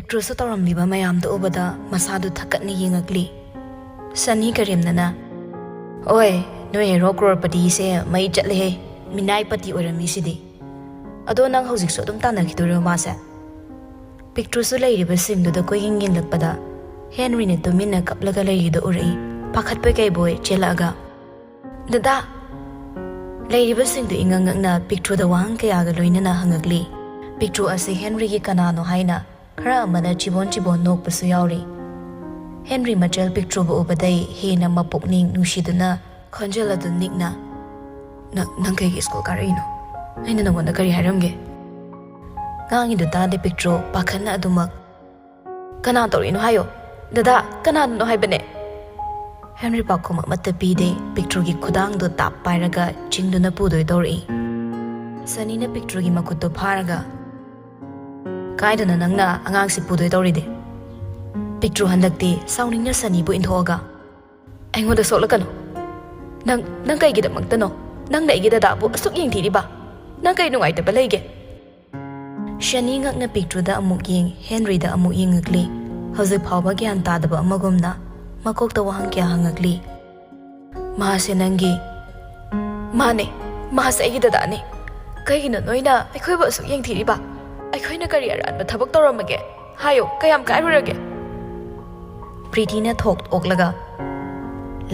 ꯄꯤꯛꯇ꯭ꯔꯨꯁꯨ ꯇꯧꯔꯝꯂꯤꯕ ꯃꯌꯥꯝꯗꯨ ꯎꯕꯗ ꯃꯁꯥꯗꯨ ꯊꯛꯀꯠꯅ ꯌꯦꯡꯉꯛꯂꯤ. ꯁꯟꯅꯤ ꯀꯔꯦꯝꯅꯅ "ꯑꯣꯏ ꯅꯣꯏ ꯍꯦꯔꯣ ꯀ꯭ꯔꯣꯔꯄꯇꯤꯁꯦ ꯃꯩ ꯆꯠꯂꯦꯍꯦ, ꯃꯤꯅꯥꯏꯄꯇꯤ ꯑꯣꯏꯔꯝꯃꯤꯁꯤꯗꯤ. ꯑꯗꯣ ꯅꯪ ꯍꯧꯖꯤꯛꯁꯨ ꯑꯗꯨꯝ ꯇꯥꯟꯅꯈꯤꯗꯣꯏꯔꯣ ꯃꯥꯁꯦ?" ꯄꯤꯛꯇ꯭ꯔꯨꯁꯨ ꯂꯩꯔꯤꯕꯁꯤꯡꯗꯨꯗ ꯀꯣꯏꯌꯦꯡ ꯌꯦꯡꯂꯛꯄꯗ ꯍꯦꯟꯔꯤꯅ ꯇꯨꯃꯤꯟꯅ ꯀꯞꯂꯒ ꯂꯩꯔꯤꯗꯨ ꯎꯔꯛꯏ. ꯄꯥꯈꯠꯄꯣꯏ ꯀꯩꯕꯣꯏ ꯆꯦꯜꯂꯛꯑꯒ "ꯗꯗꯥ!" ꯂꯩꯔꯤꯕꯁꯤꯡꯗꯨ ꯏꯉꯛ ꯉꯛꯅ ꯄꯤꯛꯇ꯭ꯔꯨꯗ ꯋꯥꯍꯪ ꯀꯌꯥꯒ ꯂꯣꯏꯅꯅ ꯍꯪꯉꯛꯂꯤ. ꯄꯤꯛꯇ꯭ꯔꯨ ꯑꯁꯤ ꯍꯦꯟꯔꯤꯒꯤ ꯀꯅꯥꯅꯣ ꯍꯥꯏꯅ ꯈꯔ ꯑꯃꯅ ꯆꯤꯕꯣꯟ ꯅꯣꯛꯄꯁꯨ ꯌꯥꯎꯔꯤ. ꯍꯦꯟꯔꯤ ꯃꯆꯦꯜ ꯄꯤꯛꯇ꯭ꯔꯨꯕꯨ ꯎꯕꯗꯩ ꯍꯦꯟꯅ ꯃꯄꯨꯛꯅꯤꯡ ꯅꯨꯡꯁꯤꯗꯨꯅ ꯈꯣꯟꯖꯦꯜ ꯑꯗꯨ ꯅꯤꯛꯅ ꯅꯪ ꯀꯩꯒꯤ ꯁ꯭ꯀꯨꯜ ꯀꯥꯔꯛꯏꯅꯣ? ꯑꯩꯅ ꯅꯪꯉꯣꯟꯗ ꯀꯔꯤ ꯍꯥꯏꯔꯝꯒꯦ?" ꯉꯥꯡꯉꯤꯗꯨ ꯇꯥꯗꯦ ꯄꯤꯛꯇ꯭ꯔꯨ ꯄꯥꯈꯠꯅ ꯑꯗꯨꯃꯛ "ꯀꯅꯥ ꯇꯧꯔꯤꯅꯣ ꯍꯥꯏꯌꯣ ꯗꯗꯥ, ꯀꯅꯥꯅꯣ ꯍꯥꯏꯕꯅꯦ?" ꯍꯦꯟꯔꯤ ꯄꯥꯎꯈꯨꯝ ꯑꯃꯠꯇ ꯄꯤꯗꯦ. ꯄꯤꯛꯇ꯭ꯔꯨꯒꯤ ꯈꯨꯗꯥꯡꯗꯨ ꯇꯥꯞ ꯄꯥꯏꯔꯒ ꯆꯤꯡꯗꯨꯅ ꯄꯨꯗꯣꯏ ꯇꯧꯔꯛꯏ. ꯁꯅꯤꯅ ꯄꯤꯛꯇ꯭ꯔꯨꯒꯤ ꯃꯈꯨꯠꯇꯨ ꯐꯥꯔꯒ "ꯀꯥꯏꯗꯅ ꯅꯪꯅ ꯑꯉꯥꯡꯁꯤ ꯄꯨꯗꯣꯏ ꯇꯧꯔꯤꯗꯤ?" ꯄꯤꯛꯇ꯭ꯔꯨ ꯍꯟꯗꯛꯇꯤ ꯁꯥꯎꯅꯤꯡꯅ ꯁꯅꯤꯕꯨ ꯏꯟꯊꯣꯛꯑꯒ "ꯑꯩꯉꯣꯟꯗ ꯁꯣꯛꯂꯛꯀꯅꯨ. ꯅꯪ ꯀꯩꯒꯤꯗꯃꯛꯇꯅꯣ ꯅꯪꯅ ꯑꯩꯒꯤ ꯗꯗꯥꯕꯨ ꯑꯁꯨꯛ ꯌꯦꯡꯊꯤꯔꯤꯕ? ꯅꯪ ꯀꯩ ꯅꯨꯡꯉꯥꯏꯇꯕ ꯂꯩꯒꯦ?" ꯁꯅꯤ ꯉꯛꯅ ꯄꯤꯛꯇ꯭ꯔꯨꯗ ꯑꯃꯨꯛ ꯌꯦꯡ, ꯍꯦꯟꯔꯤꯗ ꯑꯃꯨꯛ ꯌꯦꯡꯉꯛꯂꯤ. ꯍꯧꯖꯤꯛ ꯐꯥꯎꯕ ꯒ꯭ꯌꯥꯟ ꯇꯥꯗꯕ ꯑꯃꯒꯨꯝꯅ ꯃꯀꯣꯛꯇ ꯋꯥꯍꯪ ꯀꯌꯥ ꯍꯪꯉꯛꯂꯤ. "ꯃꯥꯁꯦ ꯅꯪꯒꯤ?" "ꯃꯥꯅꯦ, ꯃꯥꯁꯦ ꯑꯩꯒꯤ ꯗꯗꯥꯅꯦ. ꯀꯩꯒꯤꯅꯣ ꯅꯣꯏꯅ ꯑꯩꯈꯣꯏꯕꯨ ꯑꯁꯨꯛ ꯌꯦꯡꯊꯤꯔꯤꯕ? ꯑꯩꯈꯣꯏꯅ ꯀꯔꯤ ꯑꯔꯥꯟꯕ ꯊꯕꯛ ꯇꯧꯔꯝꯃꯒꯦ? ꯍꯥꯏꯌꯣ, ꯀꯌꯥꯝ ꯀꯥꯏꯔꯨꯔꯒꯦ?" ꯄ꯭ꯔꯤꯇꯤꯅ ꯊꯣꯛ ꯑꯣꯛꯂꯒ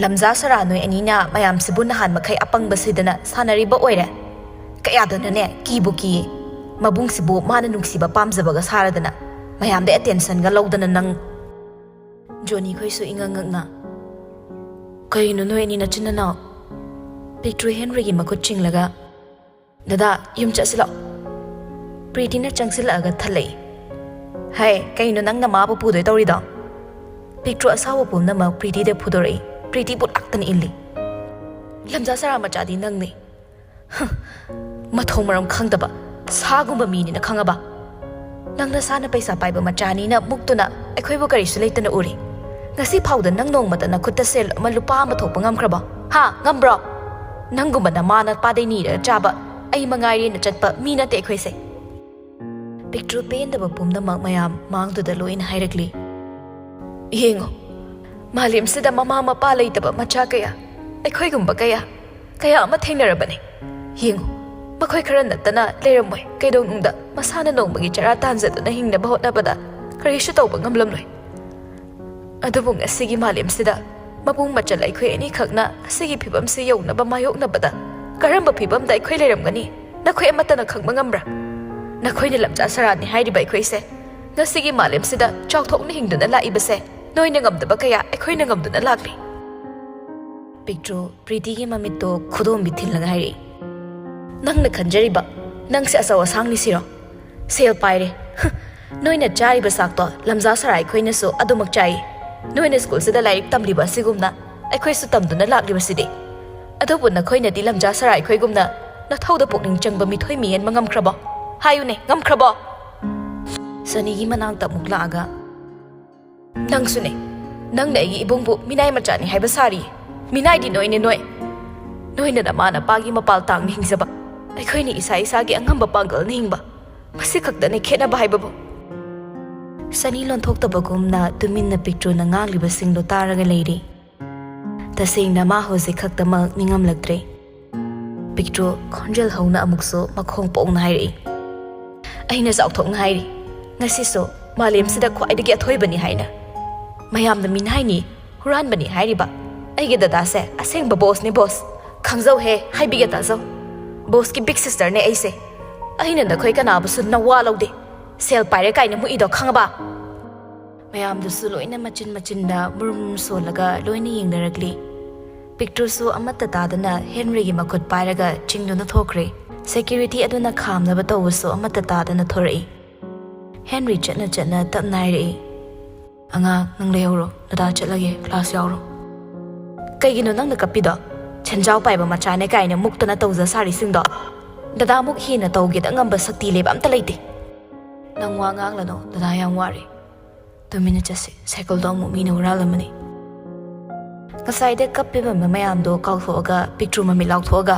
"ꯂꯝꯖꯥ ꯁꯔꯥ ꯅꯣꯏ ꯑꯅꯤꯅ ꯃꯌꯥꯝꯁꯤꯕꯨ ꯅꯍꯥꯟ ꯃꯈꯩ ꯑꯄꯪꯕꯁꯤꯗꯅ ꯁꯥꯟꯅꯔꯤꯕ ꯑꯣꯏꯔꯦ. ꯀꯌꯥꯗꯅꯅꯦ ꯀꯤꯕꯨ ꯀꯤꯌꯦ. ꯃꯕꯨꯡꯁꯤꯕꯨ ꯃꯥꯅ ꯅꯨꯡꯁꯤꯕ ꯄꯥꯝꯖꯕꯒ ꯁꯥꯔꯗꯅ ꯃꯌꯥꯝꯗ ꯑꯦꯇꯦꯟꯁꯟꯒ ꯂꯧꯗꯅ ꯅꯪ..." ꯖꯣꯅꯤ ꯈꯣꯏꯁꯨ ꯏꯉꯛ ꯉꯛꯅ "ꯀꯩꯅꯣ ꯅꯣꯏ ꯑꯅꯤ ꯅꯆꯤꯟ ꯅꯅꯥꯎ?" ꯄꯤꯛꯇ꯭ꯔꯨ ꯍꯦꯟꯔꯤꯒꯤ ꯃꯈꯨꯠ ꯆꯤꯡꯂꯒ "ꯗꯗꯥ, ꯌꯨꯝ ꯆꯠꯁꯤꯂꯣ." ꯄ꯭ꯔꯤꯇꯤꯅ ꯆꯪꯁꯤꯜꯂꯛꯑꯒ ꯊꯜꯂꯛꯏ. "ꯍꯩ, ꯀꯩꯅꯣ ꯅꯪꯅ ꯃꯥꯕꯨ ꯄꯨꯗꯣꯏ ꯇꯧꯔꯤꯗꯣ?" ꯄꯤꯛꯇ꯭ꯔꯨ ꯑꯁꯥꯎꯕ ꯄꯨꯝꯅꯃꯛ ꯄ꯭ꯔꯤꯇꯤꯗ ꯐꯨꯗꯣꯔꯛꯏ. ꯄ꯭ꯔꯤꯇꯤꯕꯨ ꯂꯥꯛꯇꯅ ꯏꯜꯂꯤ. "ꯂꯝꯖꯥ ꯁꯔꯥ ꯃꯆꯥꯗꯤ ꯅꯪꯅꯤ. ꯃꯊꯧ ꯃꯔꯝ ꯈꯪꯗꯕ ꯁꯥꯒꯨꯝꯕ ꯃꯤꯅꯤꯅ ꯈꯪꯉꯕ? ꯅꯪ ꯅꯁꯥꯅ ꯄꯩꯁꯥ ꯄꯥꯏꯕ ꯃꯆꯥꯅꯤꯅ ꯃꯨꯛꯇꯨꯅ ꯑꯩꯈꯣꯏꯕꯨ ꯀꯔꯤꯁꯨ ꯂꯩꯇꯅ ꯎꯔꯤ. ꯉꯁꯤ ꯐꯥꯎꯗ ꯅꯪ ꯅꯣꯡꯃꯗ ꯅꯈꯨꯠꯇ ꯁꯦꯜ ꯑꯃ ꯂꯨꯄꯥ ꯑꯃ ꯊꯣꯛꯄ ꯉꯝꯈ꯭ꯔꯕꯣ? ꯍꯥ, ꯉꯝꯕ꯭ꯔꯣ? ꯅꯪꯒꯨꯝꯕ ꯅꯃꯥꯅ ꯄꯥꯗꯩ ꯅꯤꯔꯒ ꯆꯥꯕ ꯑꯩ ꯃꯉꯥꯏꯔꯦꯅ ꯆꯠꯄ ꯃꯤ ꯅꯠꯇꯦ ꯑꯩꯈꯣꯏꯁꯦ." ꯄꯤꯛꯇ꯭ꯔꯨ ꯄꯦꯟꯗꯕ ꯄꯨꯝꯅꯃꯛ ꯃꯌꯥꯝ ꯃꯥꯡꯗꯨꯗ ꯂꯣꯏꯅ ꯍꯥꯏꯔꯛꯂꯤ. "ꯌꯦꯡꯉꯣ, ꯃꯥꯂꯦꯝꯁꯤꯗ ꯃꯃꯥ ꯃꯄꯥ ꯂꯩꯇꯕ ꯃꯆꯥ ꯀꯌꯥ, ꯑꯩꯈꯣꯏꯒꯨꯝꯕ ꯀꯌꯥ ꯑꯃ ꯊꯦꯡꯅꯔꯕꯅꯤ. ꯌꯦꯡꯉꯣ, ꯃꯈꯣꯏ ꯈꯔ ꯅꯠꯇꯅ ꯂꯩꯔꯝꯃꯣꯏ ꯀꯩꯗꯧꯅꯨꯡꯗ ꯃꯁꯥꯅ ꯅꯣꯡꯃꯒꯤ ꯆꯔꯥ ꯇꯥꯟꯖꯗꯨꯅ ꯍꯤꯡꯅꯕ ꯍꯣꯠꯅꯕꯗ ꯀꯔꯤꯁꯨ ꯇꯧꯕ ꯉꯝꯂꯝꯂꯣꯏ. ꯑꯗꯨꯕꯨ ꯉꯁꯤꯒꯤ ꯃꯥꯂꯦꯝꯁꯤꯗ ꯃꯕꯨꯡ ꯃꯆꯜ ꯑꯩꯈꯣꯏ ꯑꯅꯤꯈꯛꯅ ꯑꯁꯤꯒꯤ ꯐꯤꯕꯝꯁꯤ ꯌꯧꯅꯕ ꯃꯥꯌꯣꯛꯅꯕꯗ ꯀꯔꯝꯕ ꯐꯤꯕꯝꯗ ꯑꯩꯈꯣই ꯂꯩꯔꯝꯒꯅꯤ ꯅꯈꯣꯏ ꯑꯃꯠꯇꯅ ꯈꯪꯕ ꯉꯝꯕ꯭ꯔꯥ? ꯅꯈꯣꯏꯅ ꯂꯝꯖꯥ ꯁꯔꯥꯅꯤ ꯍꯥꯏꯔꯤꯕ ꯑꯩꯈꯣꯏꯁꯦ ꯉꯁꯤꯒꯤ ꯃꯥꯂꯦꯝꯁꯤꯗ ꯆꯥꯎꯊꯣꯛꯅ ꯍꯤꯡꯗꯨꯅ ꯂꯥꯛꯏꯕꯁꯦ ꯅꯣꯏꯅ ꯉꯝꯗꯕ ꯀꯌꯥ ꯑꯩꯈꯣꯏꯅ ꯉꯝꯗꯨꯅ ꯂꯥꯛꯂꯤ." ꯄꯤꯛꯇ꯭ꯔꯨ ꯄ꯭ꯔꯤꯇꯤꯒꯤ ꯃꯃꯤꯠꯇꯣ ꯈꯨꯗꯣꯝꯕꯤ ꯊꯤꯜꯂꯒ ꯍꯥꯏꯔꯛꯏ. "ꯅꯪꯅ ꯈꯟꯖꯔꯤꯕ ꯅꯪꯁꯦ ꯑꯆꯧ ꯑꯁꯥꯡꯅꯤꯁꯤꯔꯣ? ꯁꯦꯜ ꯄꯥꯏꯔꯦ. ꯅꯣꯏꯅ ꯆꯥꯔꯤꯕ ꯆꯥꯛꯇꯣ ꯂꯝꯖꯥ ꯁꯔꯥ ꯑꯩꯈꯣꯏꯅꯁꯨ ꯑꯗꯨꯃꯛ ꯆꯥꯏ. ꯅꯣꯏꯅ ꯁ꯭ꯀꯨꯜꯁꯤꯗ ꯂꯥꯏꯔꯤꯛ ꯇꯝꯂꯤꯕ ꯑꯁꯤꯒꯨꯝꯅ ꯑꯩꯈꯣꯏꯁꯨ ꯇꯝꯗꯨꯅ ꯂꯥꯛꯂꯤꯕꯁꯤꯗꯤ. ꯑꯗꯨꯕꯨ ꯅꯈꯣꯏꯅꯗꯤ ꯂꯝꯖꯥ ꯁꯔꯥ ꯑꯩꯈꯣꯏꯒꯨꯝꯅ ꯅꯊꯧꯗ ꯄꯨꯛꯅꯤꯡ ꯆꯪꯕ ꯃꯤꯊꯣꯏ ꯃꯤꯍꯦꯟꯕ ꯉꯝꯈ꯭ꯔꯕꯣ? ꯍꯥꯏꯌꯨꯅꯦ, ꯉꯝꯈ꯭ꯔꯕꯣ?" ꯁꯅꯤꯒꯤ ꯃꯅꯥꯛꯇ ꯑꯃꯨꯛ ꯂꯥꯛꯑꯒ "ꯅꯪꯁꯨꯅꯦ, ꯅꯪꯅ ꯑꯩꯒꯤ ꯏꯕꯨꯡꯕꯨ ꯃꯤꯅꯥꯏ ꯃꯆꯥꯅꯤ ꯍꯥꯏꯕ ꯁꯥꯔꯤꯌꯦ. ꯃꯤꯅꯥꯏꯗꯤ ꯅꯣꯏꯅꯦ. ꯅꯣꯏꯅ ꯅꯃꯥ ꯅꯄꯥꯒꯤ ꯃꯄꯥꯜ ꯇꯥꯡꯅ ꯍꯤꯡꯖꯕ, ꯑꯩꯈꯣꯏꯅ ꯏꯁꯥ ꯏꯁꯥꯒꯤ ꯑꯉꯝꯕ ꯄꯥꯡꯒꯜꯅ ꯍꯤꯡꯕ. ꯃꯁꯤ ꯈꯛꯇꯅꯦ ꯈꯦꯠꯅꯕ ꯍꯥꯏꯕꯕꯨ." ꯁꯅꯤ ꯂꯣꯟꯊꯣꯛꯇꯕꯒꯨꯝꯅ ꯇꯨꯃꯤꯟꯅ ꯄꯤꯛꯇ꯭ꯔꯨꯅ ꯉꯥꯡꯂꯤꯕꯁꯤꯡꯗꯣ ꯇꯥꯔꯒ ꯂꯩꯔꯤ. ꯇꯁꯦꯡꯅ ꯃꯥ ꯍꯧꯖꯤꯛ ꯈꯛꯇꯃꯛ ꯅꯤꯡꯉꯝꯂꯛꯇ꯭ꯔꯦ. ꯄꯤꯛꯇ꯭ꯔꯨ ꯈꯣꯟꯖꯦꯜ ꯍꯧꯅ ꯑꯃꯨꯛꯁꯨ ꯃꯈꯣꯡ ꯄꯣꯛꯅ ꯍꯥꯏꯔꯛꯏ. "ꯑꯩꯅ ꯆꯥꯎꯊꯣꯛꯅ ꯍꯥꯏꯔꯤ, ꯉꯁꯤꯁꯨ ꯃꯥꯂꯦꯝꯁꯤꯗ ꯈ꯭ꯋꯥꯏꯗꯒꯤ ꯑꯊꯣꯏꯕꯅꯤ ꯍꯥꯏꯅ. ꯃꯌꯥꯝꯅ ꯃꯤꯅꯥꯏꯅꯤ, ꯍꯨꯔꯥꯟꯕꯅꯤ ꯍꯥꯏꯔꯤꯕ ꯑꯩꯒꯤ ꯗꯗꯥꯁꯦ ꯑꯁꯦꯡꯕ ꯕꯣꯁꯅꯤ. ꯕꯣꯁ, ꯈꯪꯖꯧꯍꯦ, ꯍꯥꯏꯕꯤꯒꯦ ꯇꯥꯖꯧ. ꯕꯣꯁꯀꯤ ꯕꯤꯛ ꯁꯤꯁꯇꯔꯅꯦ ꯑꯩꯁꯦ. ꯑꯩꯅ ꯅꯈꯣꯏ ꯀꯅꯥꯕꯨꯁꯨ ꯅꯋꯥ ꯂꯧꯗꯦ. ꯁꯦꯜ ꯄꯥꯏꯔꯦ ꯀꯥꯏꯅ ꯃꯨꯛꯏꯗꯣ ꯈꯪꯉꯕ?" ꯃꯌꯥꯝꯗꯨꯁꯨ ꯂꯣꯏꯅ ꯃꯆꯤꯟꯗ ꯃꯨꯔꯨꯝ ꯁꯣꯜꯂꯒ ꯂꯣꯏꯅ ꯌꯦꯡꯅꯔꯛꯂꯤ. ꯄꯤꯛꯇ꯭ꯔꯨꯁꯨ ꯑꯃꯠꯇ ꯇꯥꯗꯅ ꯍꯦꯟꯔꯤꯒꯤ ꯃꯈꯨꯠ パイꯔꯒ ꯆꯤꯡꯗꯨꯅ ꯊꯣꯛꯈ꯭ꯔꯦ. ꯁꯦꯀ꯭ꯌꯨꯔꯤꯇꯤ ꯑꯗꯨꯅ ꯈꯥꯝꯅꯕ ꯇꯧꯕꯁꯨ ꯑꯃꯠꯇ ꯇꯥꯗꯅ ꯊꯣꯔꯛꯏ. ꯍꯦꯟꯔꯤ ꯆꯠꯅ ꯇꯞꯅ ꯍꯥꯏꯔꯛꯏ. "ꯑꯉꯥꯡ, ꯅꯪ ꯂꯩꯍꯧꯔꯣ, ꯗꯗꯥ ꯆꯠꯂꯒꯦ, ꯀ꯭ꯂꯥꯁ ꯌꯥꯎꯔꯣ." "ꯀꯩꯒꯤꯅꯣ ꯅꯪꯅ ꯀꯞꯄꯤꯗꯣ? ꯁꯦꯟꯖꯥꯎ ꯄꯥꯏꯕ ꯃꯆꯥꯅꯦ ꯀꯥꯏꯅ ꯃꯨꯛꯇꯅ ꯇꯧꯖ ꯁꯥꯔꯤꯁꯤꯡꯗꯣ ꯗꯗꯥꯃꯨꯛ ꯍꯦꯟꯅ ꯇꯧꯒꯦꯗ ꯉꯝꯕ ꯁꯛꯇꯤ ꯂꯩꯕ ꯑꯝꯇ ꯂꯩꯇꯦ. ꯅꯪ ꯋꯥ ꯉꯥꯡꯂꯅꯣ, ꯗꯗꯥ ꯌꯥꯝ ꯋꯥꯔꯦ. ꯇꯨꯃꯤꯟꯅ ꯆꯠꯁꯤ, ꯁꯥꯏꯀꯜꯗꯣ ꯑꯃꯨꯛ ꯃꯤꯅ ꯍꯨꯔꯥꯜꯂꯝꯃꯅꯤ." ꯉꯁꯥꯏꯗ ꯀꯞꯄꯤꯕ ꯃꯌꯥꯝꯗꯣ ꯀꯥꯎꯊꯣꯛꯑꯒ ꯄꯤꯛꯇ꯭ꯔꯨ ꯃꯃꯤꯠ ꯂꯥꯎꯊꯣꯛꯑꯒ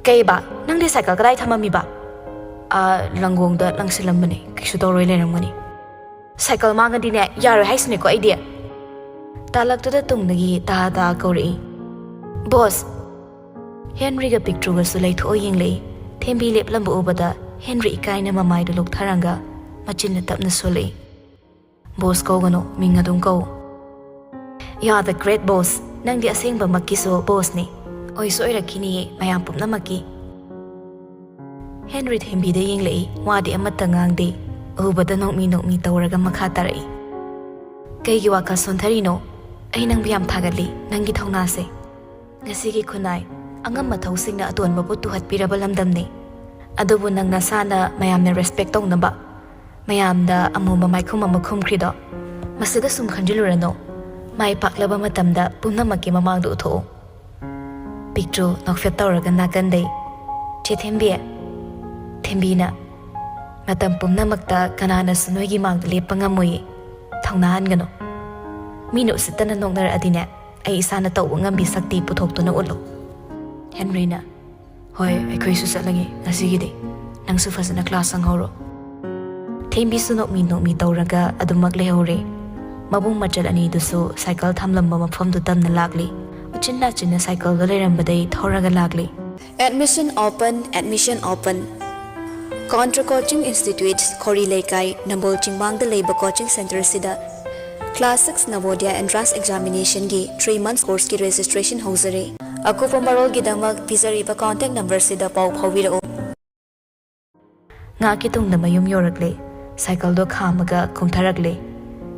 "ꯀꯩꯕ? ꯅꯪꯗꯤ ꯁꯥꯏꯀꯜ ꯀꯗꯥꯏ ꯊꯝꯃꯝꯃꯤꯕ?" "ꯂꯪꯒꯣꯡꯗ ꯂꯪꯁꯤꯜꯂꯝꯕꯅꯤ, ꯀꯩꯁꯨ ꯇꯧꯔꯣꯏ ꯂꯩꯔꯝꯒꯅꯤ." Cycle mangandine yaro haisne ko idea. Talaktuda tungdagi ta kauri. Boss. Henry ga picture ga sulai tho yinglei. Thembi lep lambu ubada Henry ikaina mamai da lok tharanga machin na tapna sulai. Boss ko gano mingadung ko. Ya the great boss. Nang di asing ba makiso boss ni. Oi soira kini mayam pum na maki. Henry thembi da yinglei wadi amata ngangde. Ubada nokmi tawraga makha tarai. Kaigi wakal sontarino. Ay nang biyam thagali nangi thawna se. Ngasigi khunai angam mathau singna aton babu tuhat piraba lamdamni. Adubu nang nasana mayamna respect tongnaba. Mayamda amuma maikhum amakhum khrido. Masida sum khanjilurano. Mai paklaba matamda pumnamaki mamangdu utho. Picture nokfet tawraga nakandai. Che Thembina. Matam pumnamakta kanana sunoigi mangda lepangamui. Thawnahan gano. Mino sitana nongnar adine ay isana tawwa ngambi sakti puthokto na ulo. Henry na. Hoy, ako'y susalangi. Nasigidi. Nang sufasa na klasang horo. Thembi sunok mi tawraga adumak lehore. Mabung machal ani duso cycle thamlamba mafam du tam na lagli. Uchinna cycle galayrambaday thoraga lagli. Admission open. Contra Coaching Institute Khori Laikai Nambol Chingbang the Labor Coaching Center Sida Class 6 Navodaya Entrance Examination gi 3 months course ki registration hosare. Akupa marol gi damak pisariba contact number sida pau phawira. Nga kitung na mayum yorakle. Cycle do khamaga kumtharakle.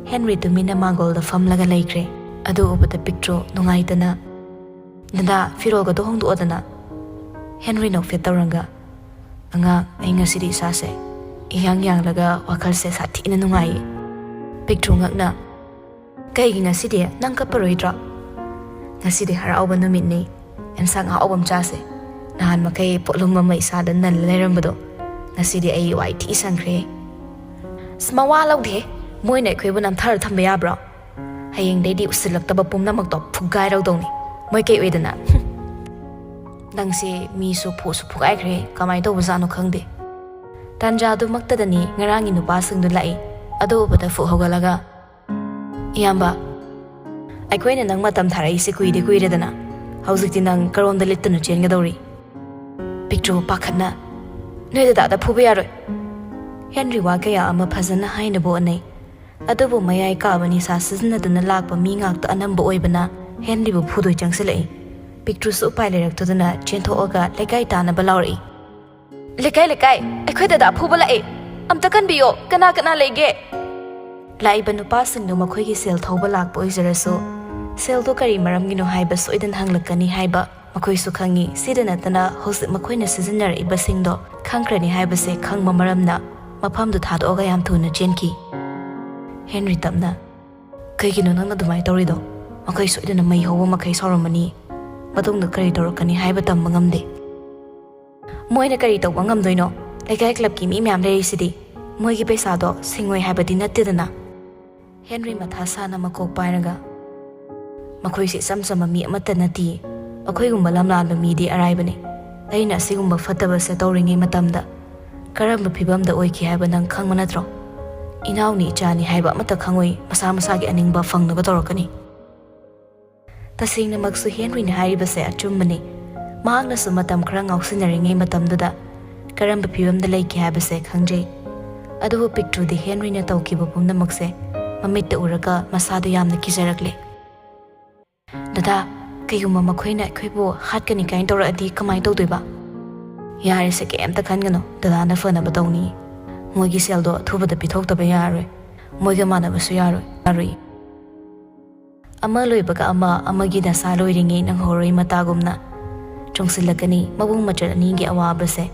Henry tumina mangol da famlaga laikre. Adu ubata picture nungaitana. Nanda firol ga do hongdu odana. Henry no fitawranga. Anga ay ngasidi sase. Iyang laga wakal se sati na nungai. Picture ngakna. Kaigi ngasidi nang kaparoidra. Ngasidi harauba numit ni. Ensang haobam chase. Nahan makay potlong mama isada nan lerambado. Ngasidi ay waiti isangkre. Smawalaw de. Moy na ikwe bunam thar thambaya bro. Hayeng dedi usilak taba pumna magtop phugay raw dong ni. Moy kay wedana. Nang si mi su phugay kre kamay to wazano khangde. Tanja du magtadani ngarangi nupa sing du lai. Ado bata fu hogalaga. Iyamba. Aikwe na nang matam tharai si kuide dana. Hauzikti nang karon da litto na chen gadori. Picture pakhatna. Noy da phuba yaroi. Henry wa kaya ama phazana haina bo anai. Adubu mayai kabani sa sizna dana lakpa mi ngak ta anamba oibana Henry bu phudoi changsilai. Picture su pai lerak to dana chentho oga lekai tana balawri. Lekai aikwe da phuba lai. Amta kan biyo kana lege. Laiba nupa singno makhoi gi sel thoba lakpa oizaraso. Sel do kari maram gino haiba soidan hanglakani haiba makhoi su khangi sidana tana hosi makhoi na seasonar iba singdo khangkrani haiba se khangma maramna mafam du thad oga yam thuna chenki. Henry tapna. Kaigino nang adumai tawrido. Makai soidana mai howa makai soromani. Matung da kari tawrakani haiba tam mangamde. Moina kari tawba ngamdoino. Lekai club ki mi myam leri sidi. Moi gi paisa do singoi haiba di nattidana. Henry matha sana makok pairaga. Makoi si samsama mi amata nati. Akoi gumba lamlan ba mi di araibani. Aina asigumba fataba sa tawringi matamda. Karamba phibamda oiki haiba nang khangma natro. Inaw ni chani haiba mata khangoi masa gi aningba fangnaba tawrakani. Tasingna magsu Henry ni hariba se achummani. Mahakna su matam khara ngausinari matamduda. Karamba phibamda laiki haiba se khangjai. Adubu picture di Henry na tawkiba pumnamakse mamitta uraka masadu yamna kijarakle. Dada, kaigumma makhoina aikhoibu hatkani kain tawradi kamai tawdoiba. Yare se kemta khangano dada na fana batawni. Moigi seldo thubada pithokta yaroi. Moiga manabasu yaroi. Ama loibaga amagi da sa loiringi nang horoi matagumna. Chongsilakani mabung machal ani gi awabase.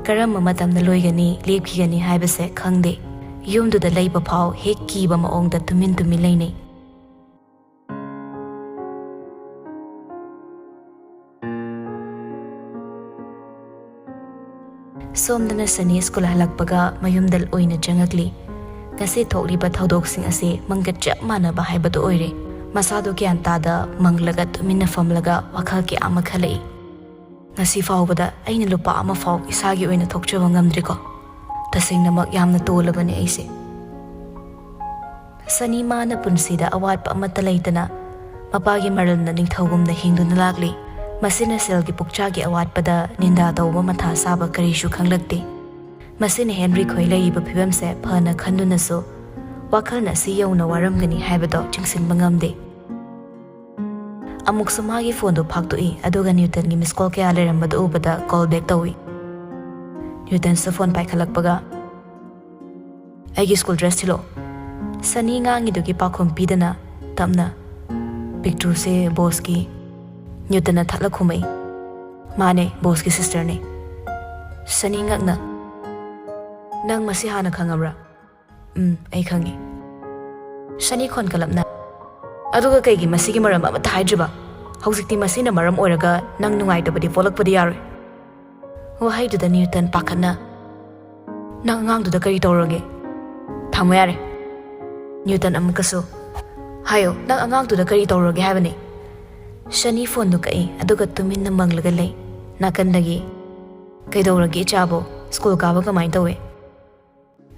Karamba matamda loigani lepkigani haibase khangde. Yumduda leiba phau hek kiba maongda tumin lainai. Somdana sani school halakpaga mayumdal oina jangakli. Ngasi thokliba thodok-sing ase mangat chap manaba haibadu oire. Masado gyan tada manglaga tumina famlaga wakhal ki ama khalai. Ngasi faubada aina lupa ama faw isagi oina thokchaba ngamdriko. Tasingnamak yamna tolabani aise. Sani mana punsida awatpa amata leitana mapagi maralna ningthawgumna hingduna lakli masina selgi pukchagi awatpada ninda tawba matha saba karishu khanglakti masina Henry khoi leiba phibamse phana khandunasu wakhalna si yauna waramgani haibado chingsinba ngamde amuk samagi phone do phaktoi aduga Newton gi miss call kya lerambada ubada call back tawi Newton sa phone paikhalakpaga aigi school dress thilo Sani ngangi dugi pakhom pidana tamna picture se boss ki Newton thala khumai mane boss ki sister ne Sani ngakna nang masi hana khangabra ai khangi Sani khon kalapna aduga kaigi masi gi maram ama thaijba hausikti masi na maram oiraga nang nungai tabadi folakpadi yar ho haidu da Newton pakhana nang ngang du da kari tawrage thamo yare Newton amukasu hayo nang angang tu da kari tawrage habani Sani phone du kai aduga tuminna manglaga lei nakandagi kaidawrage chabo school kaba kamai tawe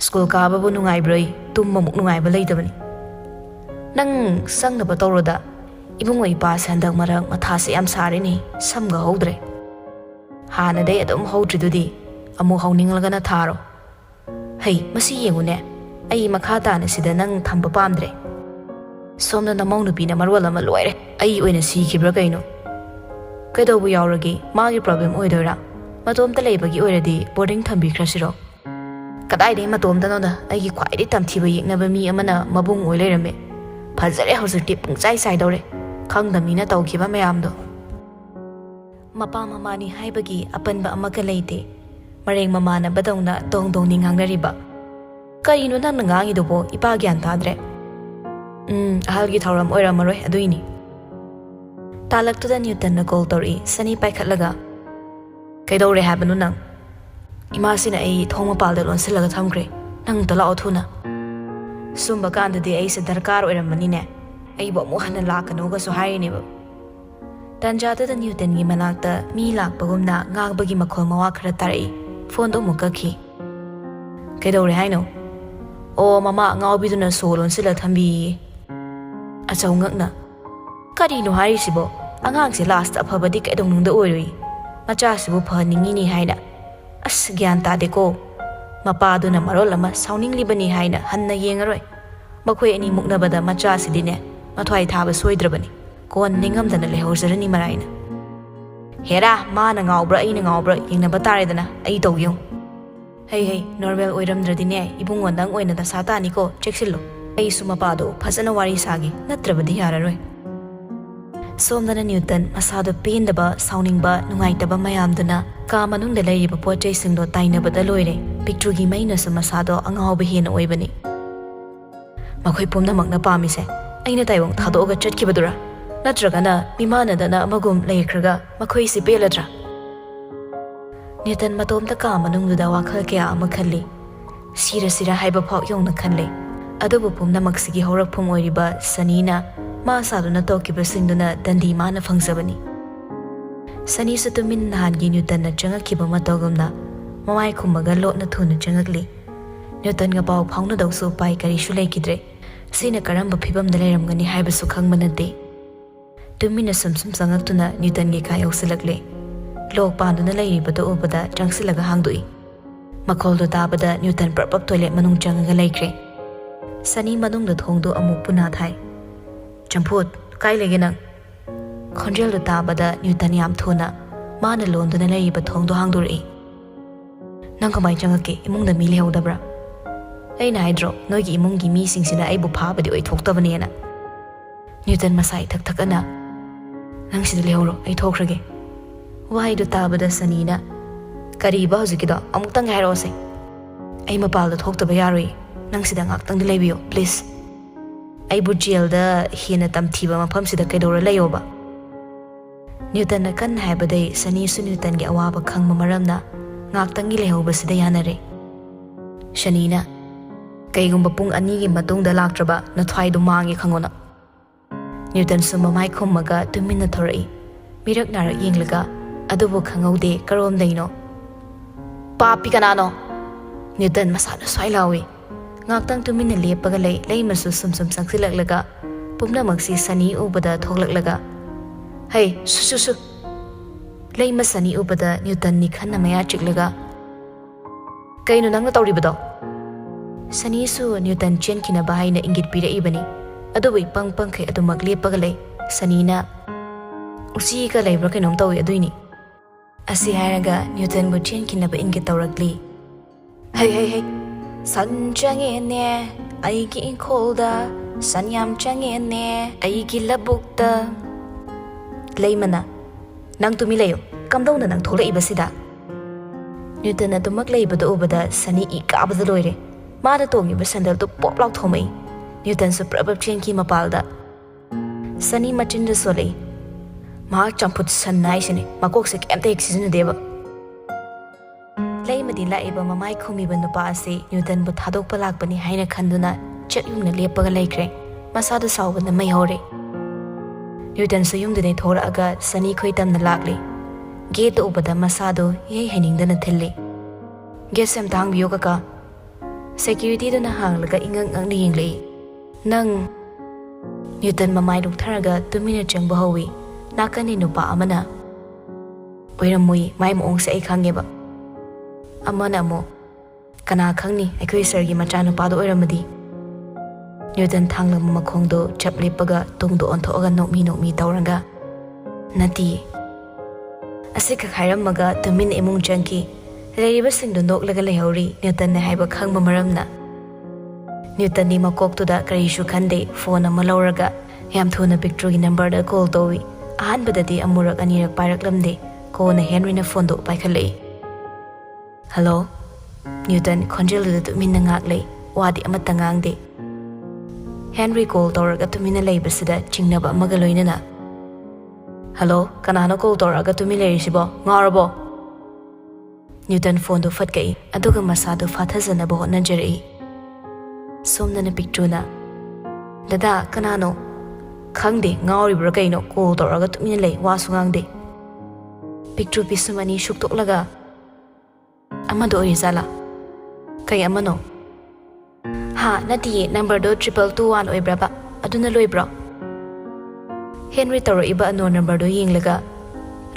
school kaba bu nungai broi tumma muk nungai ba leidabani nang sangna ba tawroda ibungoi pa sandak marang matha se yam sare ni samga hodre hana dei adum hodridudi amu hauninglaga na tharo hei masi yengune ai makha tana sida nang thamba pamdre somna namau nupi na marwala ma loire ai oina si khibra kaino kaido bu yauragi magi problem oidora matom ta leibagi oiradi boarding thambi khrasiro kadai dei matom ta no da ai gi khwai ri tamthiba yekna ba mi amana mabung oi leirame phajare hausikti pungchai sai dore khangdamina tawkhiba mayam do mapa mamani haibagi apanba amaka leite mareng mamana badongna dong ningangnariba Karino nang nangangi dobo ipa gyan tadre ahalgi thauram oiramaroi aduini talaktuda Newton na call tori Sani paikhatlaga kaidore habanu nang imasina ai thoma palda lonsilaga thamkre nang tala othuna sumba kandadi ai se darkar oiramani ne ai bo mo hana lakanu ga so haini ba tanjata da Newton gi manakta mi lakpagumna ngagbagi makhol mawa khara tarai phone do mukakhi kaidore haino O mama ngawbiduna solon sila thambi achaw ngakna karino hari sibo angang si last aphabadi kaidong nungda oiroi macha sibo phaningi ni haina as gyan ta de ko mapa duna marol ama sauning libani haina hanna yengaroi makhoi ani muknabada macha sidine mathwai thaba soidrabani kon ningamdana lehorzarani maraina hera mana ngawbra aina ngawbra yengna bataredana ai tawgyong Hey normal oiramdradine ibung wandang oina da satani ko cheksillo ai sumapado phasana wari sagi natrabadi yararoi somdana Newton masado pendaba soundingba nungaitaba mayamduna ka manungda leiba pochai singdo tainabada loire picture gi maina masado angawba hena oibani makhoi pumna makna pamise aina taibong thadoga chatkibadura natragana mimanadana magum leikhraga makhoi si peladra Newton matomta ka manungduda wakhal kya ama khalli sira haiba phau yongna khanle adubu pumna maksigi horakphum oiriba Sanina ma saduna tokiba singduna dandi mana phangsabani Sani satumin nahan gi Newton na changakiba matogumna mamai khummaga lotna thuna changakli Newton ga pau phauna dawsu pai kari shulai kidre sina karamba phibam da leiramgani haibasu khangmanade tumina sumsum sangaktuna Newton gi ka yausilakle Lok panduna leiribada ubada changsilaga hangdui makoldo tabada Newton prapap toilet manung changaga leikre Sani manungda thongdo amuk puna thai champut kai lege nang khonjel do tabada Newton yam thuna mana londuna leiriba thongdo hangduri nang kamai changake imungda mi lehodabra aina haidro noigi imungi mi singsina aibu phabadi oi thoktabani na Newton masai thak ana nang sida lehoro ai thokrage Why do tabada Sanina Kariba huzikida amuktang hairose Ay mapalda thoktaba yaroi nang sida ngaktang dilaybiyo please Ay bu jailda hina tamthiba mafam sida kaidora layoba Newton na kan haibaday Sani su Newton gi awaba khangma maramna ngaktang gi layhoba sida yanare Shanina kaigumba pung ani gi matungda laktraba na thwai du mangi khangona Newton su mamai khummaga tumina thorai mirak narak yenglaga adubo khangaude karom daino papi kanano Newton masana swailawi Ngaktang tumina lepaga lay masu sum sangsilaklaga pumnamaksi Sani ubada thoklaklaga hey su lay ma Sani ubada Newton ni khanna maya chiklaga kaino nangna tawribado Sani su Newton chenkina bahaina ingit pira ibani adubi pang khai adumak lepaga lay Sani na usi ka laybra kainom tawi aduini asi hairaga Newton bu chenkina ba ingit tawrakli hey san changene aigi inkolda san yam changene aigi labukta leimana nang tumi layo kamdawna nang thola ibasida Newton adumak laybada ubada Sani I kabada loire mada tongi ba sandal to pop lauk thomai Newton su prabab chenki mapalda Sani machinda solei ma champut sannai sine makok se kemte excision deba Laimadi laiba mamai khomiba nupa ase Newton bu thadok palak bani haina khanduna chakyumna lepaga laikre masadu sawbana mai hore Newton su yumdane thora aga Sani khoitamna lakle gate ubada masado yei hainingdana thille gate sem tang biyo kaka security dana hanglaga ingang angni yingle nang Newton mamai luk tharaga tumina changba hawi nakani nupa amana oiramui mai moong se ai khangeba amana mo kana khangni aikoi sir gi macha nu padu oiramadi Newton thanglam makhongdo chaplepaga tungdo onthoga nokmi tawranga nati asika khairamaga tumin emung changki reiba singdo noklaga lehori Newton ne haiba khangba maramna Newton ni makoktuda karishu khande phone ama lawraga yam thuna picture gi number da call towi ahanbadadi amurak anirak pairaklamde kona Henry na phone do paikhalei Hello Newton khonjel da tumin ngak wadi amata ngangde Henry call tawraga tumina leibasida chingnaba amaga loinana Hello kanana call tawraga tumi leirisibo ngarabo Newton phone do fatkai aduga masado fathazana bo najari somnana picture dada kanano khangde ngauribra kaino call tawraga tumina lei wasungangde picture pisumani shuktoklaga amado orizala kay amano ha nati number do 2221 oibra ba aduna loibra Henry taro iba no number do yinglaga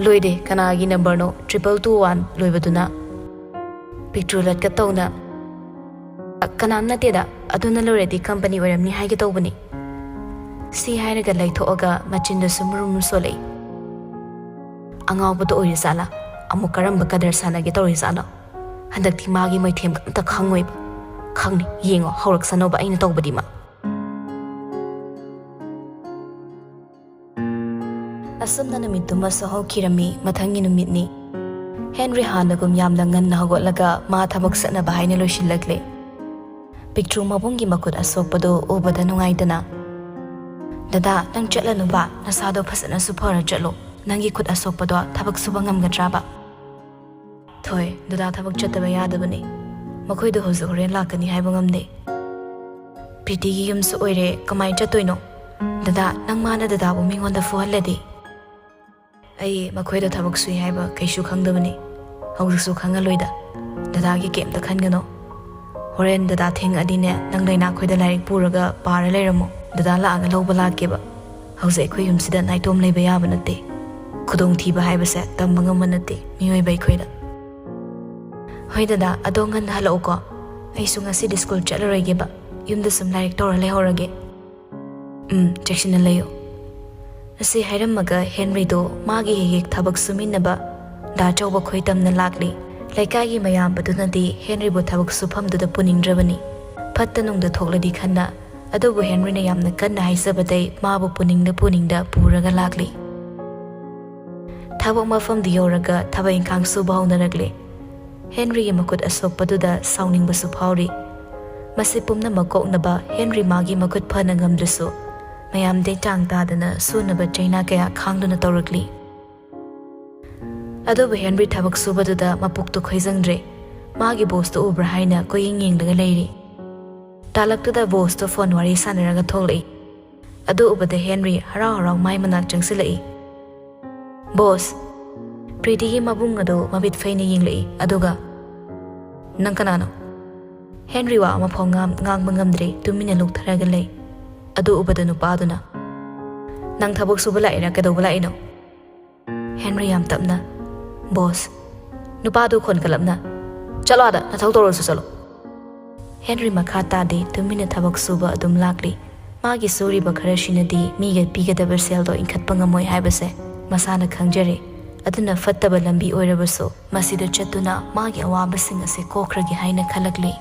loide kanagi number no 2221 loibaduna picture lat ka tawna kanam na teda aduna loredi company oiramni haige tawbani si hairaga laithoaga machinda sumurum solei angawbado orizala amu karamba kadar sanage torizala handakti magi maithem kamta khangoi khangni yengo haurak sanoba aina tawbadima asumna namituma saho kirami mathangi numitni Henry hanagum yamna nganna hagotlaga ma thabak sana bahaina loishilakle picture mabungi makut asokpado ubada nungaidana dada nang chatlanu ba nasado phasana supara chatlo nangi khut asokpado thabak suba ngamgatraba thoi dada thabak chataba yadabani makhoi do hozu horen lakani haiba ngamde piti gi yum su oire kamai chatoino dada nang mana dada bu mingonda fuhalladi ai makhoi do thabak sui haiba kaishu khangdabani hausu khangaloida dada gi kem ta khangano horen dada thing adine nang laina khoida laik puraga para leiramo dada la aga loba lakeba hauze khoi yum sida naitom leiba yaba nate khudong thiba haiba se tambanga manate mioi bai khoida hoi dada adongan halau ko ai sunga si school chalorege ba yumda sum laik tora le horage section layo asi hairamaga Henry do magi hek thabak suminaba da chawba khoitamna lakli laikagi mayam badunadi Henry bo thabak sufam du da puningdrabani phattanung da thokladi khanna adubu Henry na yamna kanna haisabadai mabu puningda puraga lakli thabak mafam di yoraga thaba inkang suba honaragle Henry makut asok paduda sauning basu phauri masi pumna makoknaba Henry magi makut phana ngamdrasu mayam de tang tadana sunaba chaina kaya khangduna tawrakli adubu Henry thabak subaduda mapuktu khoijangdre magi boss to ubra haina koying yengdaga leiri talaktuda boss to phone wari sanaraga tholei adu ubada Henry harau mai manak changsilai boss Pretty gi mabung ado mabit faina yinglei aduga nang kanano Henry wa ama phau ngang mangamdre tumina luktharaga lei adu ubada nupaduna nang thabok suba laira kadau bala ino Henry yam tapna boss nupadu khon kalapna chalo ada na thau toro su chalo Henry makha ta de tumina thabok suba adum lakli magi suri ba khara shinadi miga piga da bersel do inkhat pangamoi haibase masana khangjare aduna fattaba lambi oirabaso masida chatuna magi awaba singa se kokhragi haina khalakli